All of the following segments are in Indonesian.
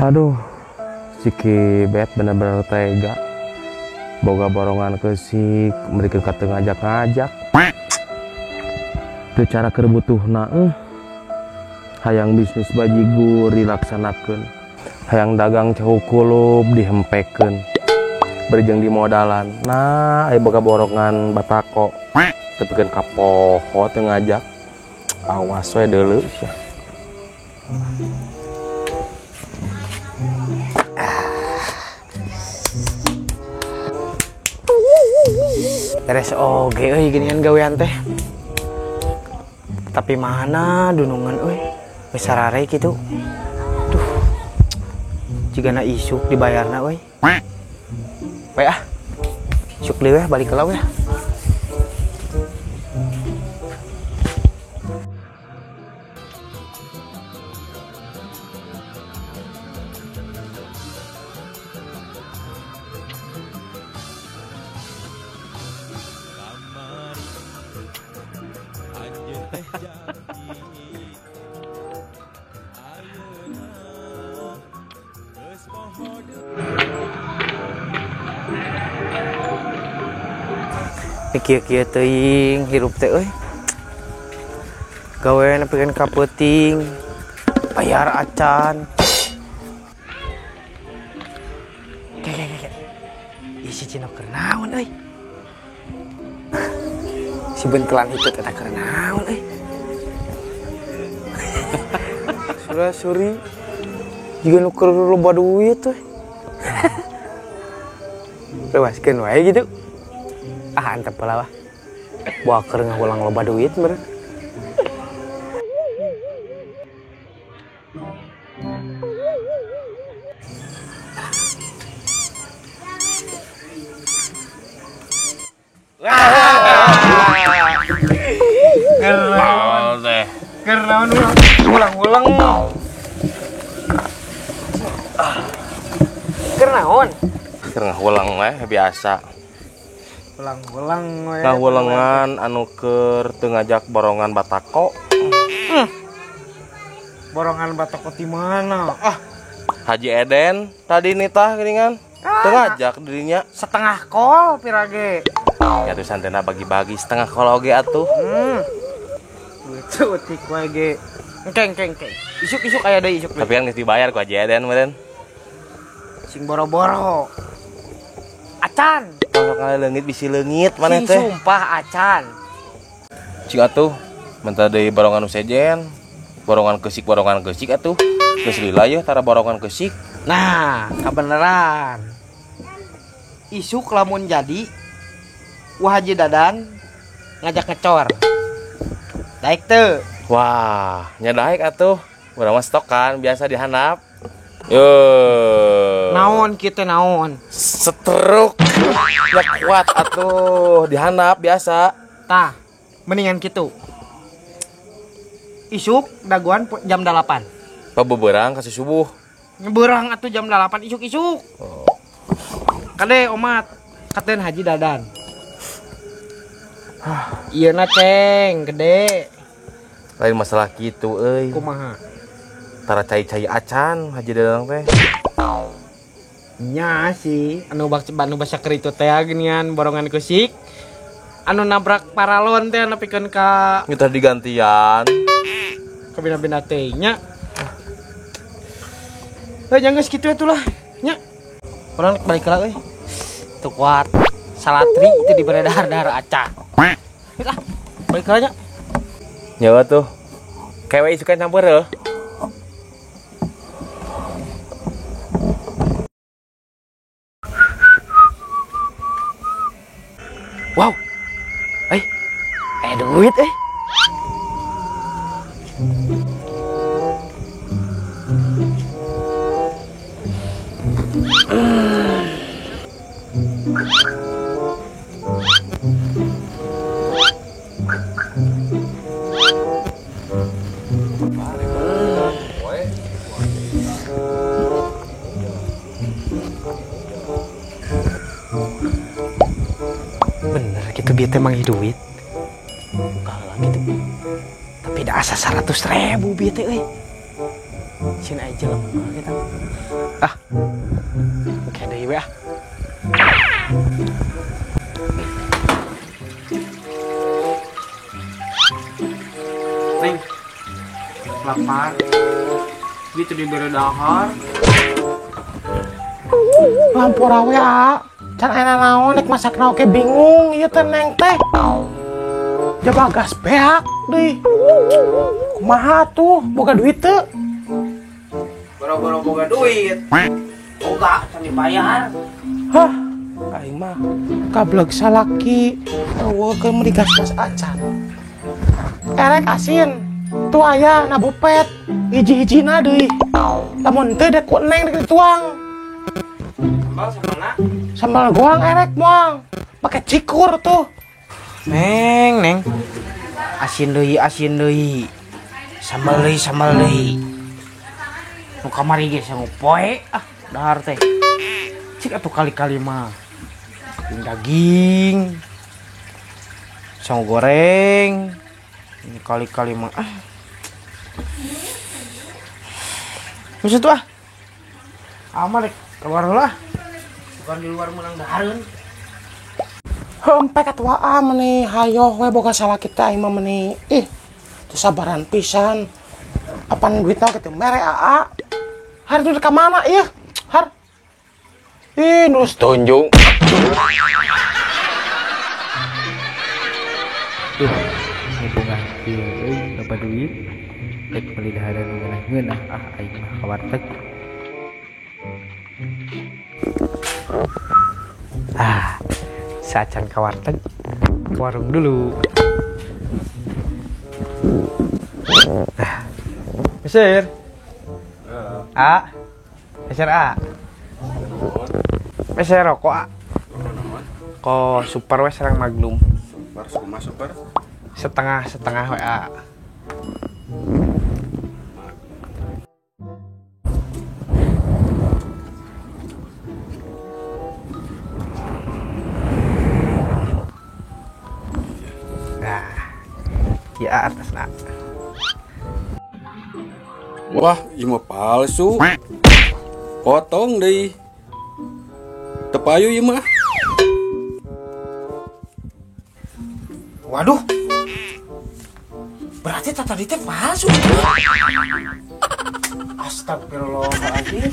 Aduh, si Kibet bener-bener tega. Boga borongan kesik, mereka kata ngajak-ngajak. Itu cara kerbutuhna, hayang bisnis bajigur dilaksanakan, hayang dagang cahukulup dihempekan, berjeng di modalan. Nah, boga borongan batako, tepikan kapoho teu ngajak. Awas we deuleu sia. Beres oge euy ginian gawean teh. Tapi mana dunungan euy. Geus sarare kitu. Duh. Jigana isuk dibayarna euy. We ah. Isuk deui we balik heula we. Kieu-kieu teuing hirup teh euy. Gawean nepikeun ka peuting, bayar acan. Kek. Isi cina keur naon euy? Si bentelan hitut eta keur naon euy? Suri juga nu keur loba duit euy. Lewaskeun wae gitu. Ah, antep lah. Buah keur ngahulang loba duit meureun. Kernaon ulang-ulang. Kernaon? Ngahulang we biasa. Ulang-ulang we. Ngahulangan anu keur teu ngajak borongan batako. Borongan batako di mana? Ah, Haji Eden tadi nitah geuningan. Teu ngajak dirinya. Setengah kol pirage. Ya tuh santena bagi-bagi setengah kol oge atuh. Lucu utik we ge. Keng. Isuk aya deui isuk. Tapi kan geus dibayar ku Haji Eden meureun. Sing boro-boro. Acan. Kalau kali leungit bisi leungit maneh teh. Sumpah acan. Cik atuh mentah deui borongan nu sejen. Borongan keusik atuh. Geus lila yeuh tara borongan keusik. Nah, kabeneran. Isuk lamun jadi Wah Haji Dadan ngajak ngecor. Daek teu. Wah, nya daek atuh. Urang mah stok kan biasa dihandap. Yo. Naon kitu naon? Setruk. Ya kuat atuh, dihandap biasa. Tah, mendingan kitu. Isuk daguan jam 8. Pabeberang kasih subuh. Nyeberang atuh jam 8 isuk-isuk. Oh. Kade omat katen Haji Dadan. Iya na ceng, gede. Lain masalah gitu euy. Kumaha? Tara cai-cai acan Haji Dadan teh. Nya sih, anu basa keritu teh ginian borongan kusik. Anu nabrak paralon teh anu pikeun ka Kita digantian. ka bina-bina teh nya. Jangan geus kitu atuh lah, nya. Urang balik heula euy. Teu kuat. Salatri itu dibere dahar-dahar acan. Ah, balik heula nya. Nyawa tuh. Kewe isukan campur heuh. Wow. Duit bener gitu biar emang duit kalau gitu tapi dah asa 100.000 biar Sin aja lah kita. Ah. Oke deh we ah. Neng. Lapar. Gitu diberi dahar. Lampura we can enak naon nek masak naon ke bingung ieu teh neng teh. Coba gas beak deui. Kumaha tuh boga duit teu? Boro-boro boga duit. Boga can dibayar. Hah, aing mah kableg salaki. Eueuh ke meuli gas-gas acan. Erek asin. Tu aya na bupet. Hiji-hijina deui. Lamun teu dek ku neng dek dituang. Sambal samana? Sambal goang erek moang. Pakai cikur tuh. Neng. Asin deui. Sambal deui. Nu kamari ge sangu poe dahar teh. Cik atuh kali-kali mah. Daging. Sangu goreng. Ini kali-kali mah Maksud tuh Amar keluar lah. Bukan di luar menang dahareun. Hempek atuh meuni hayo we boga salah kita imah meuni. Ih, teu sabaran pisan. Apan duitna kitu mere aa. Har duit ka mana ieu? Har. Ih, nulus tunjung. Bunga kieu euy loba duit. Rek beli dahareun ngeunah aing mah ka warteg. Sacan ke warteg, ke warung dulu. Mesir. A. Mesir A. Mesir rokok A. Ko super we sareng Magnum. Super. Setengah WA. Ya atas nak. Wah, ieu mah palsu. Potong deui. Tepayu ieu mah. Waduh. Berarti tata tadi teh palsu. Astagfirullahaladzim.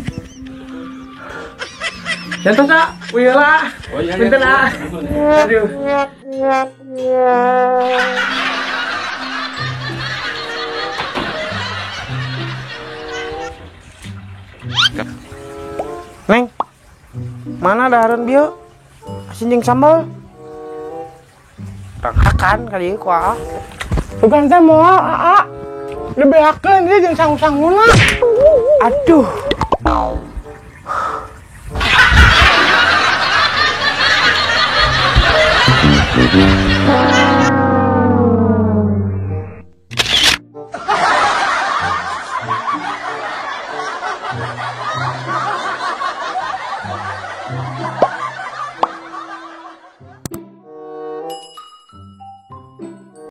Jangan tak, wila. Oh iya. Pinten ah. Aduh. Neng, mana dahareun bio? Asin jeung sambal. Ranghakan kali ieu ku Aa. Bukan teh moal aa. Dibeakeun ieu jeung sangu-sanguna. Aduh.